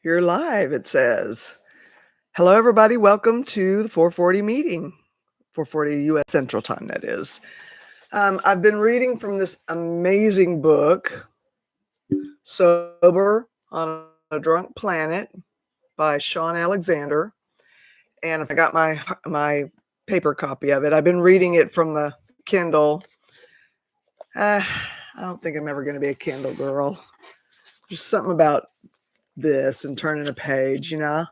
You're live, it says. Hello, everybody. Welcome to the 440 meeting, 440 U.S. Central Time, that is. I've been reading from this amazing book, Sober on a Drunk Planet by Sean Alexander. And if I got my paper copy of it, I've been reading it from the Kindle. I don't think I'm ever going to be a Kindle girl. There's something about this and turning a page, you know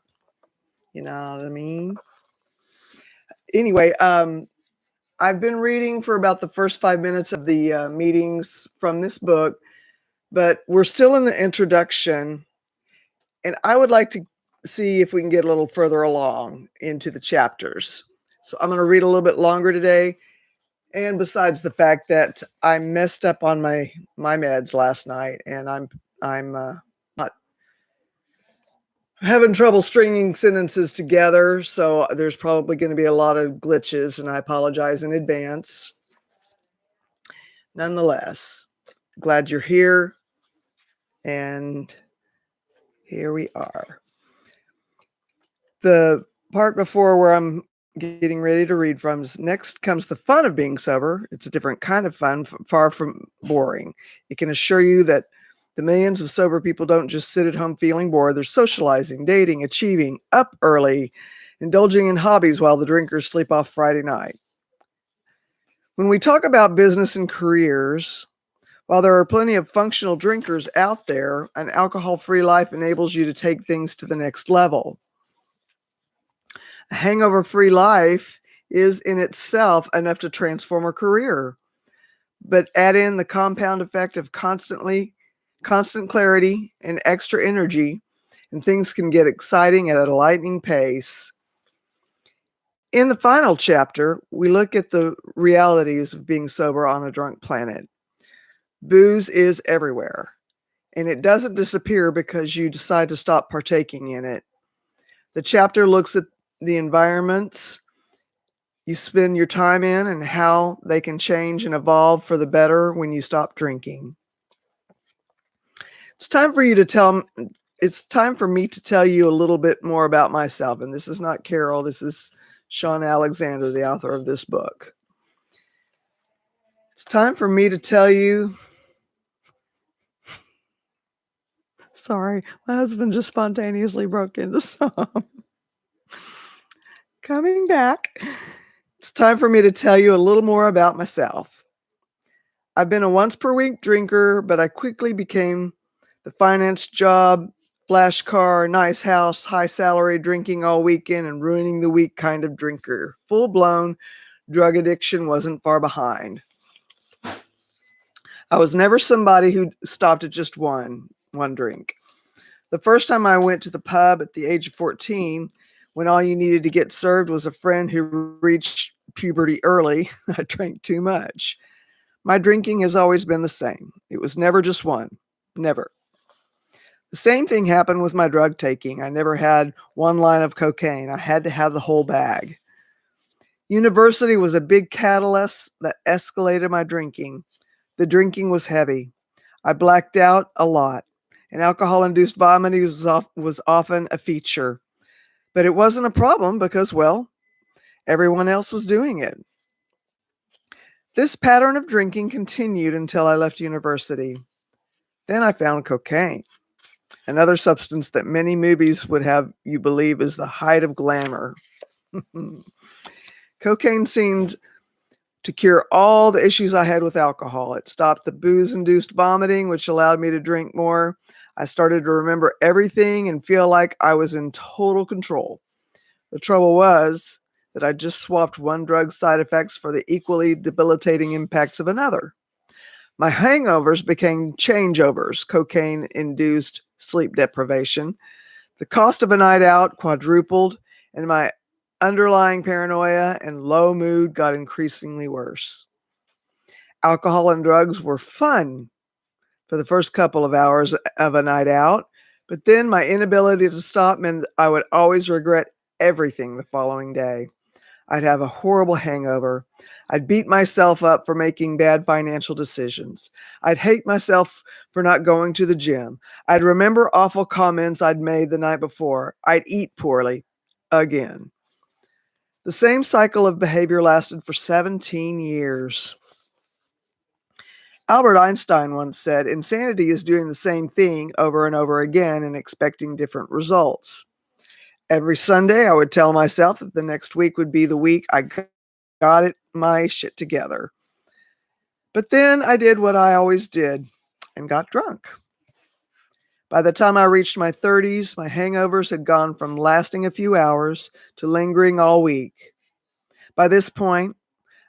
what I mean? Anyway, I've been reading for about the first 5 minutes of the meetings from this book, but we're still in the introduction, and I would like to see if we can get a little further along into the chapters. So I'm going to read a little bit longer today. And besides the fact that I messed up on my meds last night, and I'm not having trouble stringing sentences together, so there's probably going to be a lot of glitches, and I apologize in advance. Nonetheless, glad you're here, and here we are. The part before where I'm getting ready to read from is next comes the fun of being sober. It's a different kind of fun, far from boring. It can assure you that the millions of sober people don't just sit at home feeling bored. They're socializing, dating, achieving, up early, indulging in hobbies while the drinkers sleep off Friday night. When we talk about business and careers, while there are plenty of functional drinkers out there, an alcohol-free life enables you to take things to the next level. A hangover-free life is in itself enough to transform a career, but add in the compound effect of constant clarity and extra energy, and things can get exciting at a lightning pace. In the final chapter, we look at the realities of being sober on a drunk planet. Booze is everywhere, and it doesn't disappear because you decide to stop partaking in it. The chapter looks at the environments you spend your time in and how they can change and evolve for the better when you stop drinking. It's time for me to tell you a little bit more about myself. And this is not Carol. This is Sean Alexander, the author of this book. It's time for me to tell you. Sorry, my husband just spontaneously broke into song. Coming back. It's time for me to tell you a little more about myself. I've been a once per week drinker, but I quickly became the finance job, flash car, nice house, high salary, drinking all weekend and ruining the week kind of drinker. Full blown drug addiction wasn't far behind. I was never somebody who stopped at just one drink. The first time I went to the pub at the age of 14, when all you needed to get served was a friend who reached puberty early, I drank too much. My drinking has always been the same. It was never just one. Never. The same thing happened with my drug taking. I never had one line of cocaine. I had to have the whole bag. University was a big catalyst that escalated my drinking. The drinking was heavy. I blacked out a lot, and alcohol-induced vomiting was often a feature. But it wasn't a problem because, well, everyone else was doing it. This pattern of drinking continued until I left university. Then I found cocaine, another substance that many movies would have you believe is the height of glamour. Cocaine seemed to cure all the issues I had with alcohol. It stopped the booze-induced vomiting, which allowed me to drink more. I started to remember everything and feel like I was in total control. The trouble was that I just swapped one drug's side effects for the equally debilitating impacts of another. My hangovers became changeovers, cocaine-induced sleep deprivation. The cost of a night out quadrupled, and my underlying paranoia and low mood got increasingly worse. Alcohol and drugs were fun for the first couple of hours of a night out, but then my inability to stop meant I would always regret everything the following day. I'd have a horrible hangover. I'd beat myself up for making bad financial decisions. I'd hate myself for not going to the gym. I'd remember awful comments I'd made the night before. I'd eat poorly again. The same cycle of behavior lasted for 17 years. Albert Einstein once said, "Insanity is doing the same thing over and over again and expecting different results." Every Sunday, I would tell myself that the next week would be the week I got my shit together. But then I did what I always did and got drunk. By the time I reached my 30s, my hangovers had gone from lasting a few hours to lingering all week. By this point,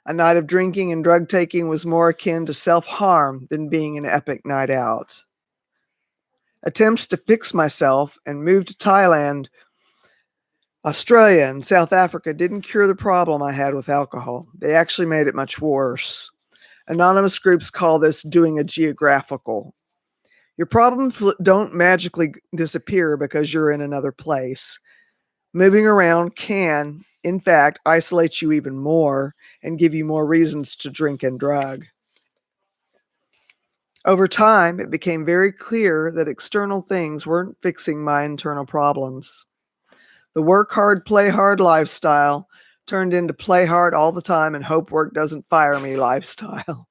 a night of drinking and drug taking was more akin to self-harm than being an epic night out. Attempts to fix myself and move to Thailand, Australia, and South Africa didn't cure the problem I had with alcohol. They actually made it much worse. Anonymous groups call this doing a geographical. Your problems don't magically disappear because you're in another place. Moving around can, in fact, isolate you even more and give you more reasons to drink and drug. Over time, it became very clear that external things weren't fixing my internal problems. The work hard, play hard lifestyle turned into play hard all the time and hope work doesn't fire me lifestyle.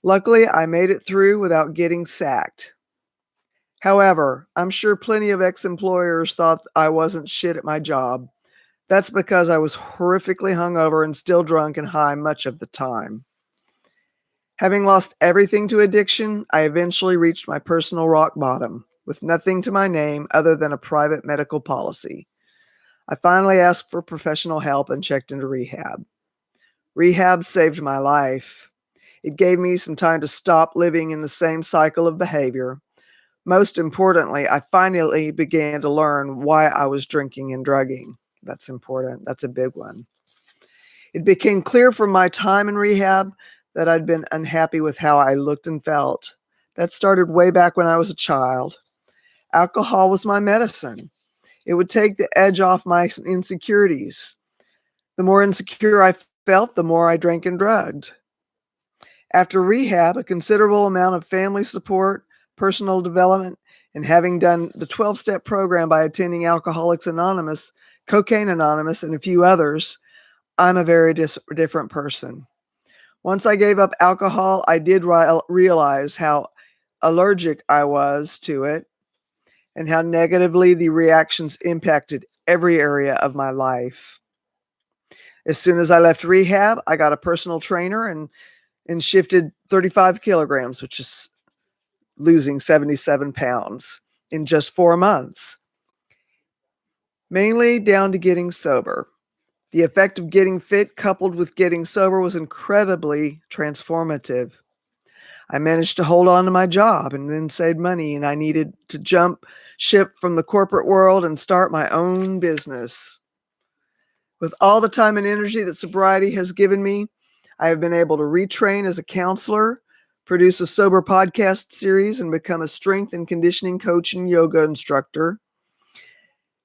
Luckily, I made it through without getting sacked. However, I'm sure plenty of ex-employers thought I wasn't shit at my job. That's because I was horrifically hungover and still drunk and high much of the time. Having lost everything to addiction, I eventually reached my personal rock bottom with nothing to my name other than a private medical policy. I finally asked for professional help and checked into rehab. Rehab saved my life. It gave me some time to stop living in the same cycle of behavior. Most importantly, I finally began to learn why I was drinking and drugging. That's important. That's a big one. It became clear from my time in rehab that I'd been unhappy with how I looked and felt. That started way back when I was a child. Alcohol was my medicine. It would take the edge off my insecurities. The more insecure I felt, the more I drank and drugged. After rehab, a considerable amount of family support, personal development, and having done the 12-step program by attending Alcoholics Anonymous, Cocaine Anonymous, and a few others, I'm a very different person. Once I gave up alcohol, I did realize how allergic I was to it and how negatively the reactions impacted every area of my life. As soon as I left rehab, I got a personal trainer and shifted 35 kilograms, which is losing 77 pounds in just 4 months, mainly down to getting sober. The effect of getting fit coupled with getting sober was incredibly transformative. I managed to hold on to my job and then save money, and I needed to jump ship from the corporate world and start my own business. With all the time and energy that sobriety has given me, I have been able to retrain as a counselor, produce a sober podcast series, and become a strength and conditioning coach and yoga instructor.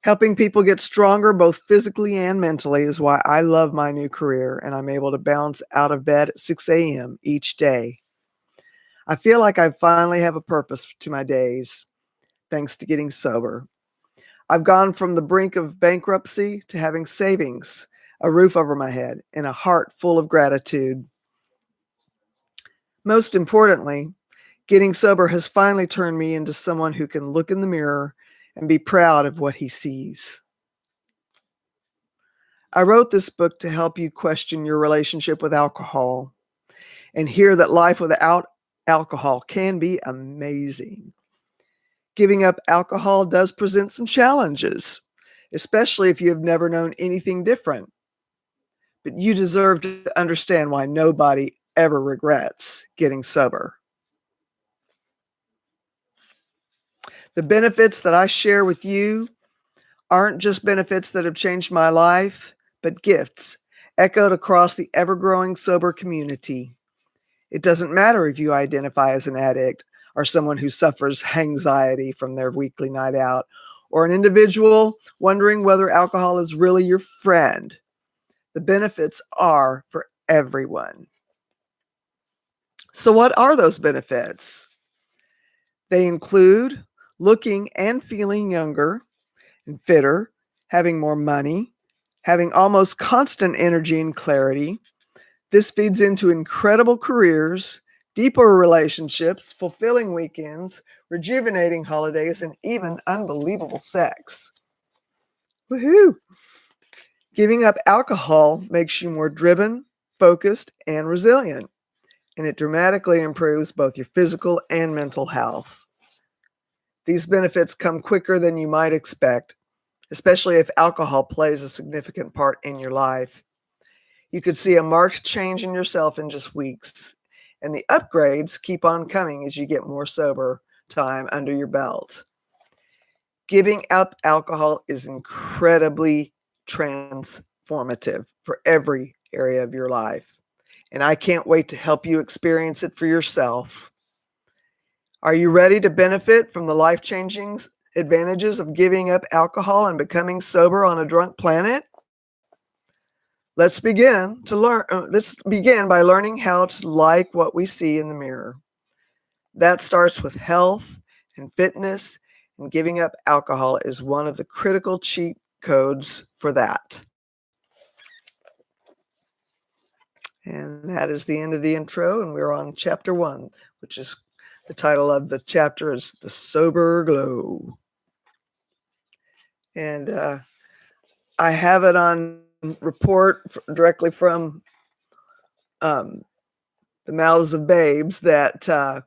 Helping people get stronger both physically and mentally is why I love my new career, and I'm able to bounce out of bed at 6 a.m. each day. I feel like I finally have a purpose to my days, thanks to getting sober. I've gone from the brink of bankruptcy to having savings, a roof over my head, and a heart full of gratitude. Most importantly, getting sober has finally turned me into someone who can look in the mirror and be proud of what he sees. I wrote this book to help you question your relationship with alcohol and hear that life without alcohol can be amazing. Giving up alcohol does present some challenges, especially if you have never known anything different. But you deserve to understand why nobody ever regrets getting sober. The benefits that I share with you aren't just benefits that have changed my life, but gifts echoed across the ever-growing sober community. It doesn't matter if you identify as an addict or someone who suffers anxiety from their weekly night out, or an individual wondering whether alcohol is really your friend. The benefits are for everyone. So, what are those benefits? They include looking and feeling younger and fitter, having more money, having almost constant energy and clarity. This feeds into incredible careers, deeper relationships, fulfilling weekends, rejuvenating holidays, and even unbelievable sex. Woohoo! Giving up alcohol makes you more driven, focused, and resilient, and it dramatically improves both your physical and mental health. These benefits come quicker than you might expect, especially if alcohol plays a significant part in your life. You could see a marked change in yourself in just weeks, and the upgrades keep on coming as you get more sober time under your belt. Giving up alcohol is incredibly transformative for every area of your life, and I can't wait to help you experience it for yourself. Are you ready to benefit from the life-changing advantages of giving up alcohol and becoming sober on a drunk planet? Let's begin by learning how to like what we see in the mirror. That starts with health and fitness, and giving up alcohol is one of the critical cheat codes for that. And that is the end of the intro, and we're on chapter 1, which is the title of the chapter is The Sober Glow. And I have it on report directly from the mouths of babes that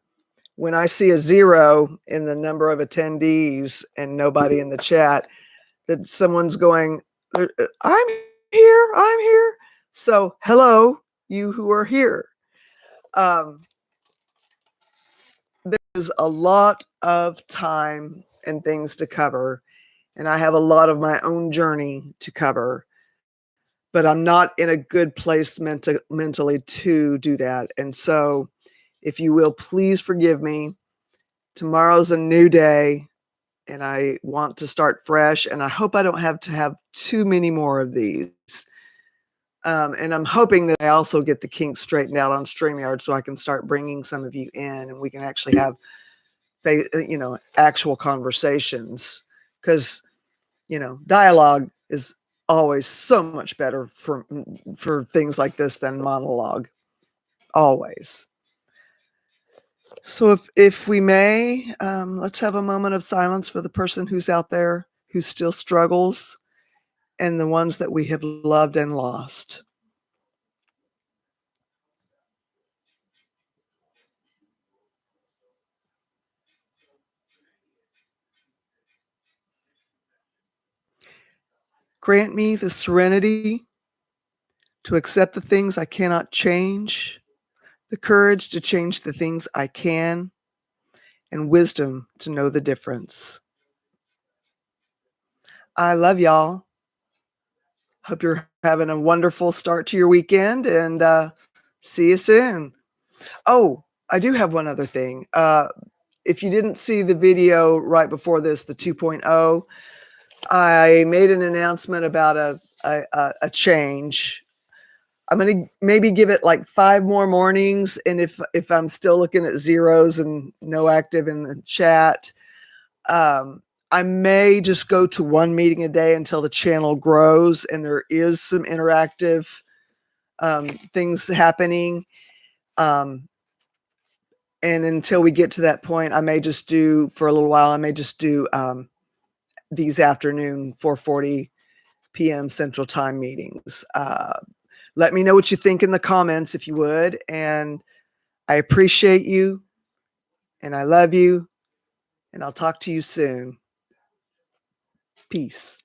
when I see a 0 in the number of attendees and nobody in the chat, that someone's going, I'm here, I'm here. So hello, you who are here. There's a lot of time and things to cover, and I have a lot of my own journey to cover, but I'm not in a good place mentally to do that. And so if you will, please forgive me. Tomorrow's a new day, and I want to start fresh, and I hope I don't have to have too many more of these. And I'm hoping that I also get the kinks straightened out on StreamYard so I can start bringing some of you in and we can actually have actual conversations, because dialogue is always so much better for things like this than monologue, always. So if we may, let's have a moment of silence for the person who's out there who still struggles and the ones that we have loved and lost. Grant me the serenity to accept the things I cannot change, the courage to change the things I can, and wisdom to know the difference. I love y'all. Hope you're having a wonderful start to your weekend, and see you soon. Oh, I do have one other thing. If you didn't see the video right before this, the 2.0, I made an announcement about a change. I'm going to maybe give it like 5 more mornings. And if I'm still looking at zeros and no active in the chat, I may just go to 1 meeting a day until the channel grows and there is some interactive things happening. And until we get to that point, I may just do, for a little while, I may just do these afternoon 4:40 p.m. Central Time meetings. Let me know what you think in the comments, if you would. And I appreciate you, and I love you, and I'll talk to you soon. Peace.